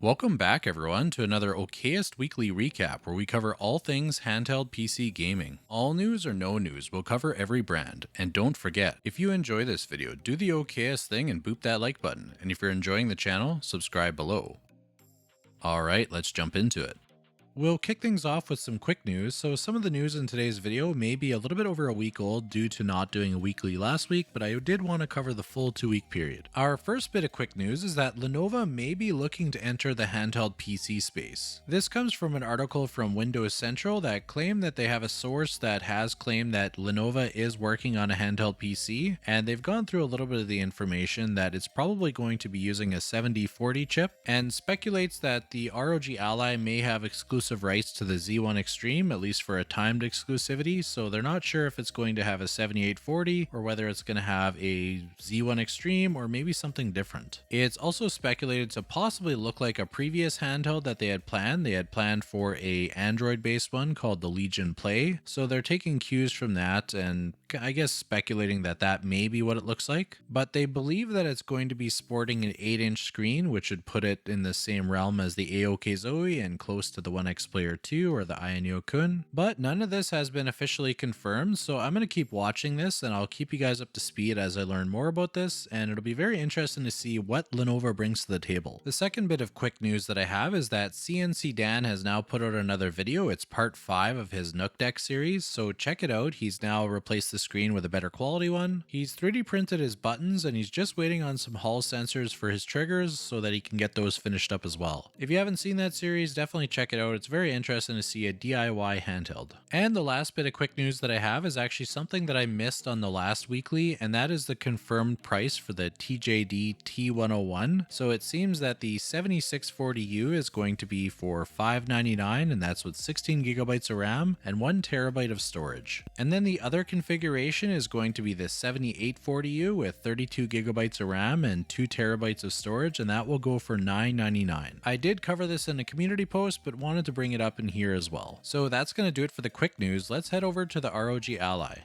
Welcome back, everyone, to another OKest Weekly Recap where we cover all things handheld PC gaming. All news or no news, we'll cover every brand. And don't forget, if you enjoy this video, do the OKest thing and boop that like button. And if you're enjoying the channel, subscribe below. Alright, let's jump into it. We'll kick things off with some quick news. So some of the news in today's video may be a little bit over a week old due to not doing a weekly last week, but I did want to cover the full 2-week period. Our first bit of quick news is that Lenovo may be looking to enter the handheld PC space. This comes from an article from Windows Central that claimed that they have a source that has claimed that Lenovo is working on a handheld PC, and they've gone through a little bit of the information that it's probably going to be using a 7040 chip, and speculates that the ROG Ally may have exclusive rights to the Z1 Extreme, at least for a timed exclusivity, so they're not sure if it's going to have a 7840 or whether it's going to have a Z1 Extreme or maybe something different. It's also speculated to possibly look like a previous handheld that they had planned. They had planned for a Android-based one called the Legion Play, so they're taking cues from that and I guess speculating that that may be what it looks like, but they believe that it's going to be sporting an 8-inch screen, which would put it in the same realm as the AOKZOE and close to the OneXPlayer 2 or the AYANEO Kun, but none of this has been officially confirmed, so I'm going to keep watching this and I'll keep you guys up to speed as I learn more about this, and it'll be very interesting to see what Lenovo brings to the table. The second bit of quick news that I have is that CNC Dan has now put out another video. It's part 5 of his NucDeck series, so check it out. He's now replaced the screen with a better quality one. He's 3D printed his buttons and he's just waiting on some Hall sensors for his triggers so that he can get those finished up as well. If you haven't seen that series, definitely check it out. It's very interesting to see a DIY handheld. And the last bit of quick news that I have is actually something that I missed on the last weekly, and that is the confirmed price for the TJD T101. So it seems that the 7640U is going to be for $599, and that's with 16 gigabytes of RAM and 1 terabyte of storage. And then the other configuration is going to be the 7840U with 32 gigabytes of RAM and 2 terabytes of storage, and that will go for $999. I did cover this in a community post, but wanted to bring it up in here as well. So that's going to do it for the quick news. Let's head over to the ROG Ally.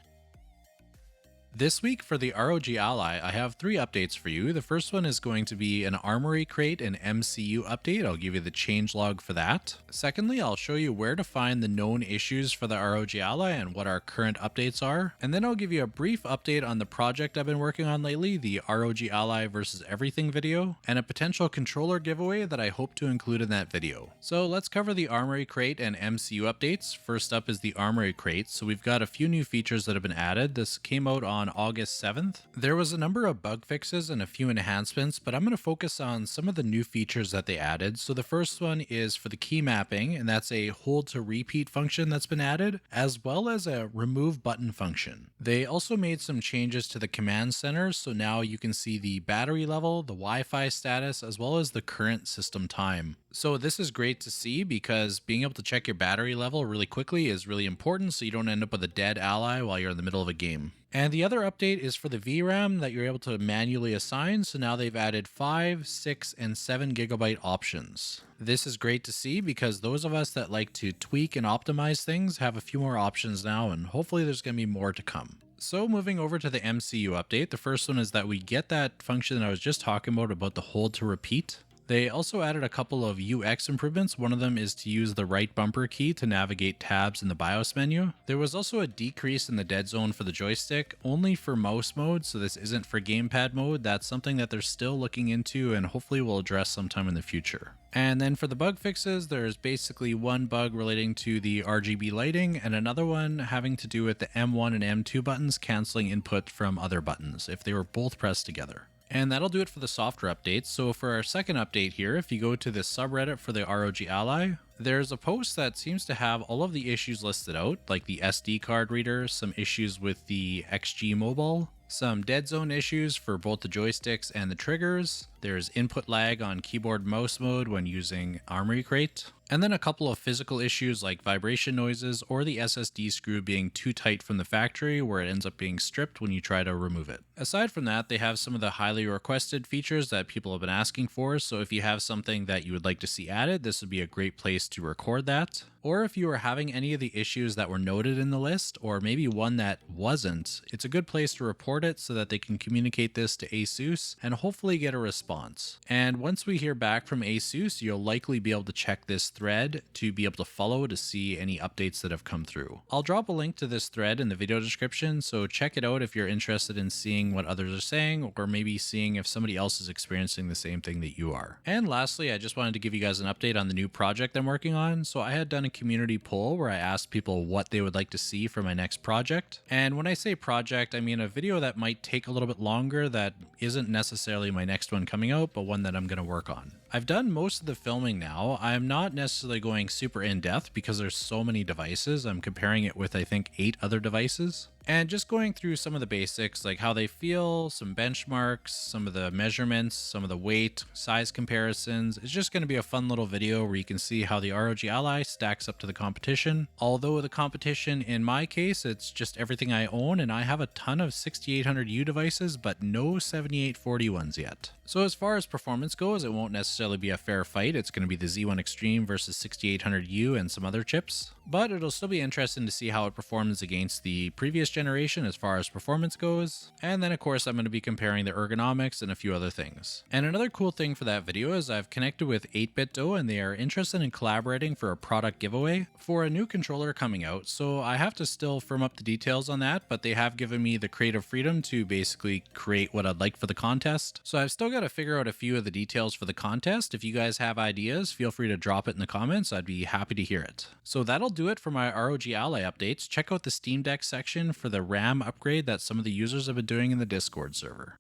This week for the ROG Ally, I have 3 updates for you. The first one is going to be an Armory Crate and MCU update. I'll give you the changelog for that. Secondly, I'll show you where to find the known issues for the ROG Ally and what our current updates are. And then I'll give you a brief update on the project I've been working on lately, the ROG Ally versus everything video, and a potential controller giveaway that I hope to include in that video. So let's cover the Armory Crate and MCU updates. First up is the Armory Crate. So we've got a few new features that have been added. This came out on August 7th. There was a number of bug fixes and a few enhancements, but I'm going to focus on some of the new features that they added. So the first one is for the key mapping, and that's a hold to repeat function that's been added, as well as a remove button function. They also made some changes to the command center, so now you can see the battery level, the Wi-Fi status, as well as the current system time. So this is great to see because being able to check your battery level really quickly is really important so you don't end up with a dead ally while you're in the middle of a game. And the other update is for the VRAM that you're able to manually assign, so now they've added 5, 6, and 7 gigabyte options. This is great to see because those of us that like to tweak and optimize things have a few more options now, and hopefully there's going to be more to come. So moving over to the MCU update, the first one is that we get that function that I was just talking about the hold to repeat. They also added a couple of UX improvements. One of them is to use the right bumper key to navigate tabs in the BIOS menu. There was also a decrease in the dead zone for the joystick, only for mouse mode, so this isn't for gamepad mode. That's something that they're still looking into and hopefully will address sometime in the future. And then for the bug fixes, there's basically one bug relating to the RGB lighting and another one having to do with the M1 and M2 buttons canceling input from other buttons if they were both pressed together. And that'll do it for the software updates. So for our second update here, if you go to the subreddit for the ROG Ally, there's a post that seems to have all of the issues listed out, like the SD card reader, some issues with the XG Mobile, some dead zone issues for both the joysticks and the triggers. There's input lag on keyboard mouse mode when using Armory Crate. And then a couple of physical issues like vibration noises or the SSD screw being too tight from the factory where it ends up being stripped when you try to remove it. Aside from that, they have some of the highly requested features that people have been asking for, so if you have something that you would like to see added, this would be a great place to record that. Or if you are having any of the issues that were noted in the list, or maybe one that wasn't, it's a good place to report it so that they can communicate this to ASUS and hopefully get a response response. And once we hear back from ASUS, you'll likely be able to check this thread to be able to follow to see any updates that have come through. I'll drop a link to this thread in the video description, so check it out if you're interested in seeing what others are saying, or maybe seeing if somebody else is experiencing the same thing that you are. And lastly, I just wanted to give you guys an update on the new project I'm working on. So I had done a community poll where I asked people what they would like to see for my next project. And when I say project, I mean a video that might take a little bit longer, that isn't necessarily my next one coming out, but one that I'm going to work on. I've done most of the filming now. I'm not necessarily going super in-depth because there's so many devices. I'm comparing it with, I think, 8 other devices. And just going through some of the basics, like how they feel, some benchmarks, some of the measurements, some of the weight, size comparisons. It's just going to be a fun little video where you can see how the ROG Ally stacks up to the competition. Although the competition, in my case, it's just everything I own, and I have a ton of 6800U devices, but no 7840 ones yet. So as far as performance goes, it won't necessarily be a fair fight. It's going to be the Z1 Extreme versus 6800U and some other chips. But it'll still be interesting to see how it performs against the previous generation as far as performance goes. And then of course I'm going to be comparing the ergonomics and a few other things. And another cool thing for that video is I've connected with 8BitDo, and they are interested in collaborating for a product giveaway for a new controller coming out. So I have to still firm up the details on that, but they have given me the creative freedom to basically create what I'd like for the contest. So I've still got to figure out a few of the details for the contest. If you guys have ideas, feel free to drop it in the comments. I'd be happy to hear it. So that'll do it for my ROG Ally updates. Check out the Steam Deck section for the RAM upgrade that some of the users have been doing in the Discord server.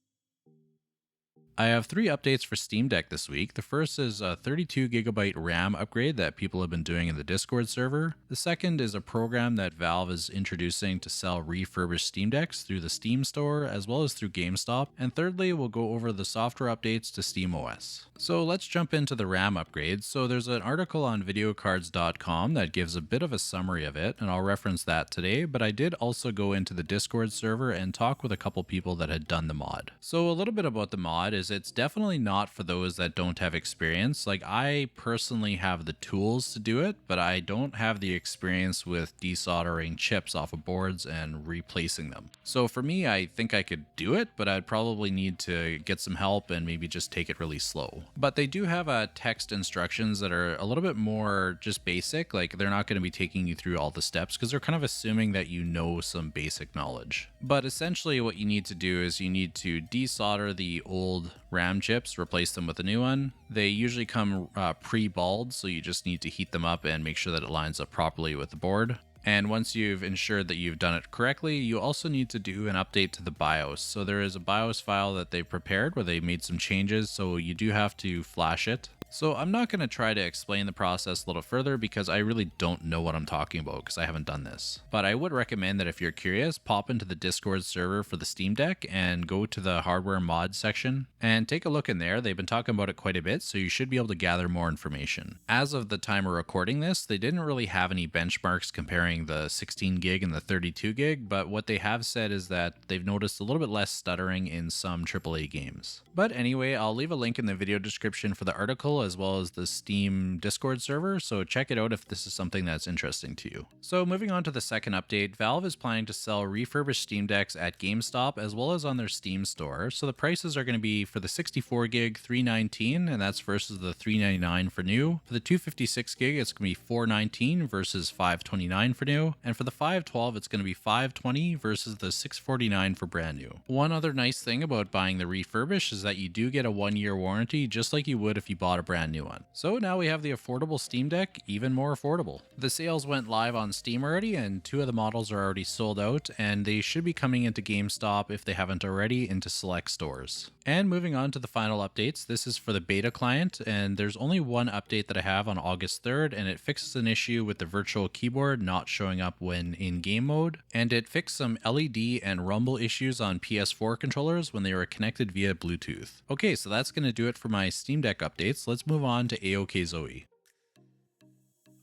I have 3 updates for Steam Deck this week. The first is a 32GB RAM upgrade that people have been doing in the Discord server. The second is a program that Valve is introducing to sell refurbished Steam Decks through the Steam store as well as through GameStop. And thirdly, we'll go over the software updates to SteamOS. So let's jump into the RAM upgrades. So there's an article on videocards.com that gives a bit of a summary of it, and I'll reference that today, but I did also go into the Discord server and talk with a couple people that had done the mod. So a little bit about the mod is it's definitely not for those that don't have experience. Like, I personally have the tools to do it, but I don't have the experience with desoldering chips off of boards and replacing them. So for me, I think I could do it, but I'd probably need to get some help and maybe just take it really slow. But they do have text instructions that are a little bit more just basic. Like, they're not going to be taking you through all the steps because they're kind of assuming that you know some basic knowledge. But essentially what you need to do is you need to desolder the old RAM chips, replace them with a new one. They usually come pre-balled, so you just need to heat them up and make sure that it lines up properly with the board. And once you've ensured that you've done it correctly, you also need to do an update to the BIOS. So there is a BIOS file that they prepared where they made some changes, so you do have to flash it. So I'm not going to try to explain the process a little further because I really don't know what I'm talking about because I haven't done this. But I would recommend that if you're curious, pop into the Discord server for the Steam Deck and go to the hardware mod section and take a look in there. They've been talking about it quite a bit, so you should be able to gather more information. As of the time we're recording this, they didn't really have any benchmarks comparing the 16 gig and the 32 gig, but what they have said is that they've noticed a little bit less stuttering in some AAA games. But anyway, I'll leave a link in the video description for the article as well as the Steam Discord server, so check it out if this is something that's interesting to you. So moving on to the second update, Valve is planning to sell refurbished Steam Decks at GameStop as well as on their Steam store. So the prices are going to be for the 64 gig $319, and that's versus the $399 for new. For the 256 gig, it's going to be $419 versus $529 for new, and for the 512, it's going to be $520 versus the $649 for brand new. One other nice thing about buying the refurbished is that you do get a 1-year warranty just like you would if you bought a brand new one. So now we have the affordable Steam Deck, even more affordable. The sales went live on Steam already, and 2 of the models are already sold out, and they should be coming into GameStop if they haven't already into select stores. And moving on to the final updates, this is for the beta client, and there's only one update that I have on August 3rd, and it fixes an issue with the virtual keyboard not showing up when in game mode, and it fixed some LED and rumble issues on PS4 controllers when they were connected via Bluetooth. Okay, so that's going to do it for my Steam Deck updates. Let's move on to AOKZOE.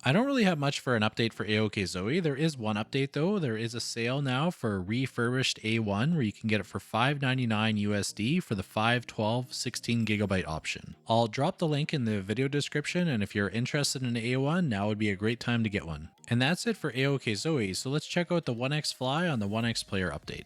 I don't really have much for an update for AOKZOE. There is one update though. There is a sale now for Refurbished A1 where you can get it for $599 USD for the 512 16GB option. I'll drop the link in the video description, and if you're interested in A1, now would be a great time to get one. And that's it for AOKZOE, so let's check out the OneXFly on the OneXPlayer update.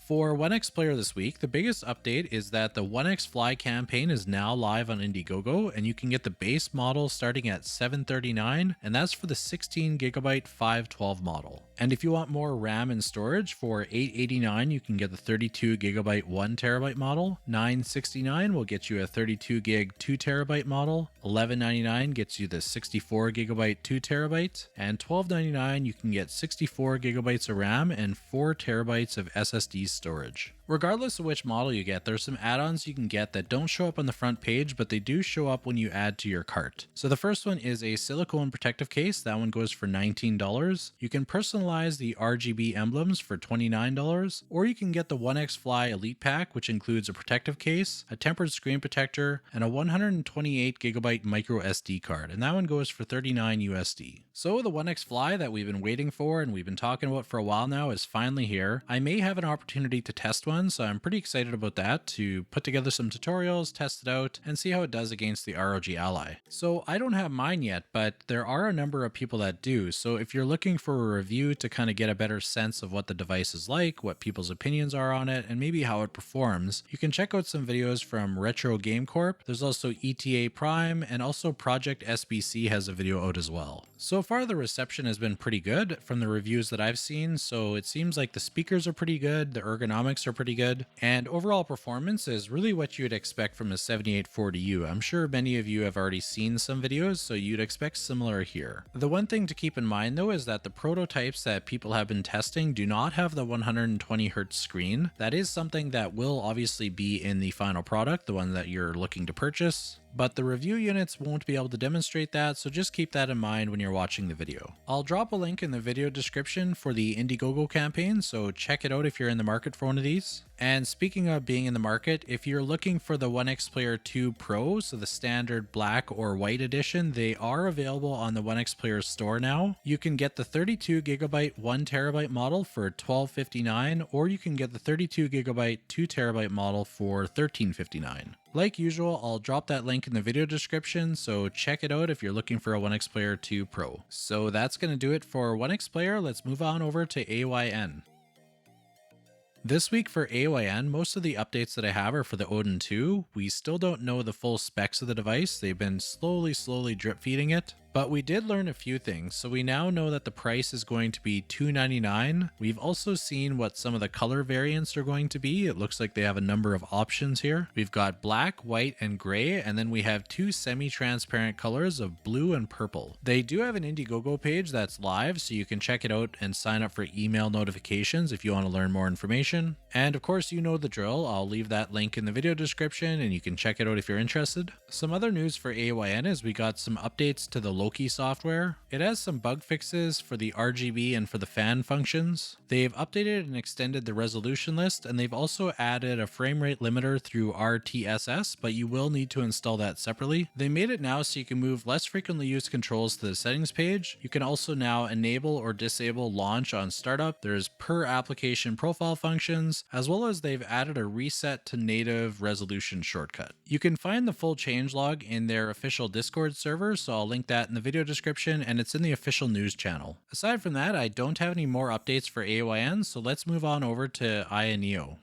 For OneXPlayer this week, the biggest update is that the OneXfly campaign is now live on Indiegogo, and you can get the base model starting at $739, and that's for the 16GB 512 model. And if you want more RAM and storage, for $889 you can get the 32GB 1TB model, $969 will get you a 32GB 2TB model, $1199 gets you the 64GB 2TB, and $1299 you can get 64GB of RAM and 4TB of SSD storage. Regardless of which model you get, there's some add-ons you can get that don't show up on the front page, but they do show up when you add to your cart. So the first one is a silicone protective case. That one goes for $19. You can personalize the RGB emblems for $29, or you can get the OneXfly Elite Pack, which includes a protective case, a tempered screen protector, and a 128GB micro SD card, and that one goes for $39 USD. So the OneXfly that we've been waiting for and we've been talking about for a while now is finally here. I may have an opportunity to test one, so I'm pretty excited about that, to put together some tutorials, test it out, and see how it does against the ROG Ally. So I don't have mine yet, but there are a number of people that do, so if you're looking for a review to kind of get a better sense of what the device is like, what people's opinions are on it, and maybe how it performs, you can check out some videos from Retro Game Corp. There's also ETA Prime, and also Project SBC has a video out as well. So far the reception has been pretty good from the reviews that I've seen, so it seems like the speakers are pretty good, the ergonomics are pretty good, and overall performance is really what you'd expect from a 7840U. I'm sure many of you have already seen some videos, so you'd expect similar here. The one thing to keep in mind though is that the prototypes that people have been testing do not have the 120Hz screen. That is something that will obviously be in the final product, the one that you're looking to purchase, but the review units won't be able to demonstrate that, so just keep that in mind when you're watching the video. I'll drop a link in the video description for the Indiegogo campaign, so check it out if you're in the market for one of these. And speaking of being in the market, if you're looking for the OneXPlayer 2 Pro, so the standard black or white edition, they are available on the OneXPlayer store now. You can get the 32GB 1TB model for $1259, or you can get the 32GB 2TB model for $1359. Like usual, I'll drop that link in the video description, so check it out if you're looking for a OneXPlayer 2 Pro. So that's going to do it for OneXPlayer. Let's move on over to AYN. This week for AYN, most of the updates that I have are for the Odin 2. We still don't know the full specs of the device. They've been slowly drip feeding it. But we did learn a few things, so we now know that the price is going to be $299. We've also seen what some of the color variants are going to be. It looks like they have a number of options here. We've got black, white, and gray, and then we have two semi-transparent colors of blue and purple. They do have an Indiegogo page that's live, so you can check it out and sign up for email notifications if you want to learn more information. And of course, you know the drill. I'll leave that link in the video description and you can check it out if you're interested. Some other news for AYN is we got some updates to the Loki software. It has some bug fixes for the RGB and for the fan functions. They've updated and extended the resolution list, and they've also added a frame rate limiter through RTSS, but you will need to install that separately. They made it now so you can move less frequently used controls to the settings page. You can also now enable or disable launch on startup. There's per application profile functions, as well as they've added a reset to native resolution shortcut. You can find the full changelog in their official Discord server, so I'll link that in the video description, and it's in the official news channel. Aside from that, I don't have any more updates for AYN, so let's move on over to AYANEO.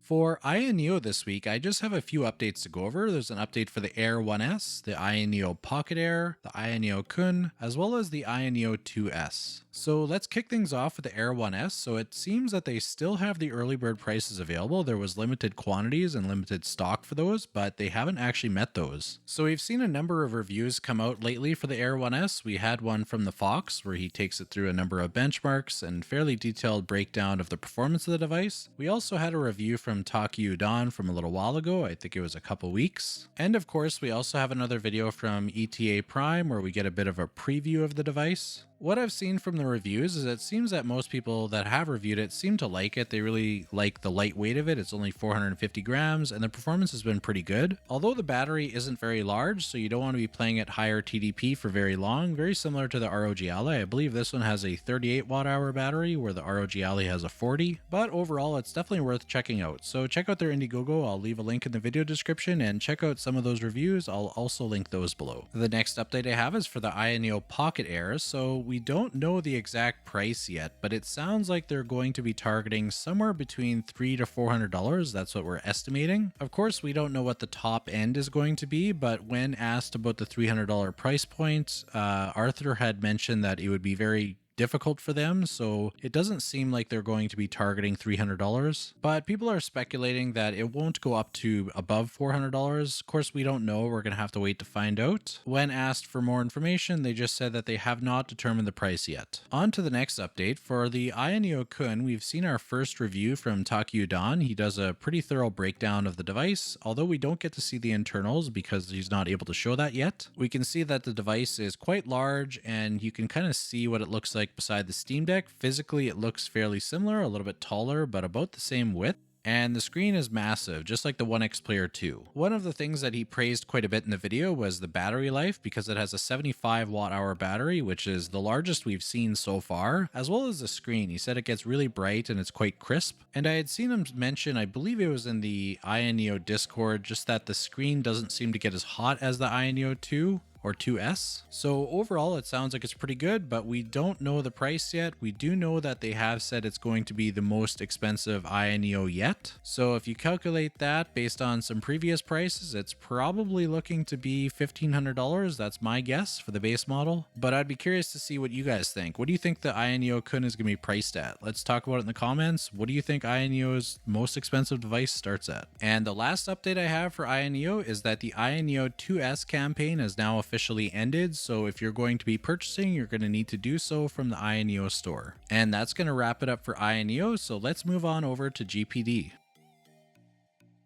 For AYANEO this week, I just have a few updates to go over. There's an update for the Air 1S, the AYANEO Pocket Air, the AYANEO Kun, as well as the AYANEO 2S. So let's kick things off with the Air 1S. So it seems that they still have the early bird prices available. There was limited quantities and limited stock for those, but they haven't actually met those. So we've seen a number of reviews come out lately for the Air 1S. We had one from the Fox where he takes it through a number of benchmarks and fairly detailed breakdown of the performance of the device. We also had a review from Don from a little while ago. I think it was a couple weeks. And of course, we also have another video from ETA Prime where we get a bit of a preview of the device. What I've seen from the reviews is it seems that most people that have reviewed it seem to like it. They really like the lightweight of it. It's only 450 grams and the performance has been pretty good. Although the battery isn't very large, so you don't want to be playing at higher TDP for very long. Very similar to the ROG Ally. I believe this one has a 38 watt hour battery where the ROG Ally has a 40. But overall, it's definitely worth checking out. So check out their Indiegogo. I'll leave a link in the video description and check out some of those reviews. I'll also link those below. The next update I have is for the AYANEO Pocket Air. So we don't know the exact price yet, but it sounds like they're going to be targeting somewhere between $300 to $400. That's what we're estimating. Of course, we don't know what the top end is going to be, but when asked about the $300 price point, Arthur had mentioned that it would be very difficult for them, so it doesn't seem like they're going to be targeting $300, but people are speculating that it won't go up to above $400. Of course, we don't know. We're going to have to wait to find out. When asked for more information, they just said that they have not determined the price yet. On to the next update. For the AYANEO Kun, we've seen our first review from Don. He does a pretty thorough breakdown of the device, although we don't get to see the internals because he's not able to show that yet. We can see that the device is quite large, and you can kind of see what it looks like beside the Steam Deck. Physically, it looks fairly similar, a little bit taller, but about the same width. And the screen is massive, just like the OneXPlayer 2. One of the things that he praised quite a bit in the video was the battery life, because it has a 75 watt-hour battery, which is the largest we've seen so far, as well as the screen. He said it gets really bright and it's quite crisp. And I had seen him mention, I believe it was in the AYANEO Discord, just that the screen doesn't seem to get as hot as the AYANEO 2 or 2S. So overall, it sounds like it's pretty good, but we don't know the price yet. We do know that they have said it's going to be the most expensive AYANEO yet. So if you calculate that based on some previous prices, it's probably looking to be $1,500. That's my guess for the base model. But I'd be curious to see what you guys think. What do you think the AYANEO Kun is going to be priced at? Let's talk about it in the comments. What do you think AYANEO's most expensive device starts at? And the last update I have for AYANEO is that the AYANEO 2S campaign is now officially ended, so if you're going to be purchasing, you're going to need to do so from the AYANEO store. And that's going to wrap it up for AYANEO, so let's move on over to GPD.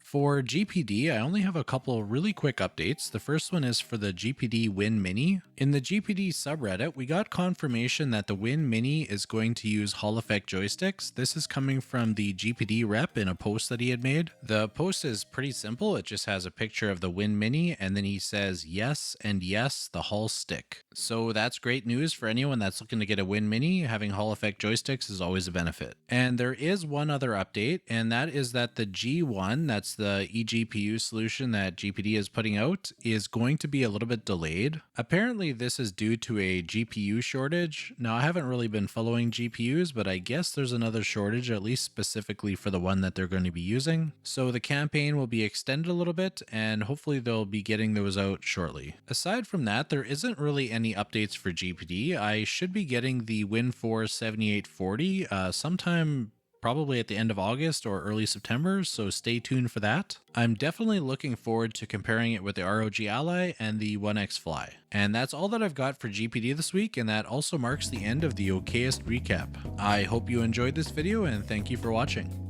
For GPD, I only have a couple really quick updates. The first one is for the GPD Win Mini. In the GPD subreddit, we got confirmation that the Win Mini is going to use Hall effect joysticks. This is coming from the GPD rep in a post that he had made. The post is pretty simple. It just has a picture of the Win Mini, and then he says, yes, and yes, the Hall stick. So that's great news for anyone that's looking to get a Win Mini. Having Hall effect joysticks is always a benefit. And there is one other update, and that is that the G1, that's the eGPU solution that GPD is putting out, is going to be a little bit delayed. Apparently this is due to a GPU shortage. Now I haven't really been following GPUs, but I guess there's another shortage, at least specifically for the one that they're going to be using. So the campaign will be extended a little bit, and hopefully they'll be getting those out shortly. Aside from that, there isn't really any updates for GPD. I should be getting the Win 4 7840 sometime probably at the end of August or early September, so stay tuned for that. I'm definitely looking forward to comparing it with the ROG Ally and the OneXFly. And that's all that I've got for GPD this week, and that also marks the end of the OKest recap. I hope you enjoyed this video, and thank you for watching.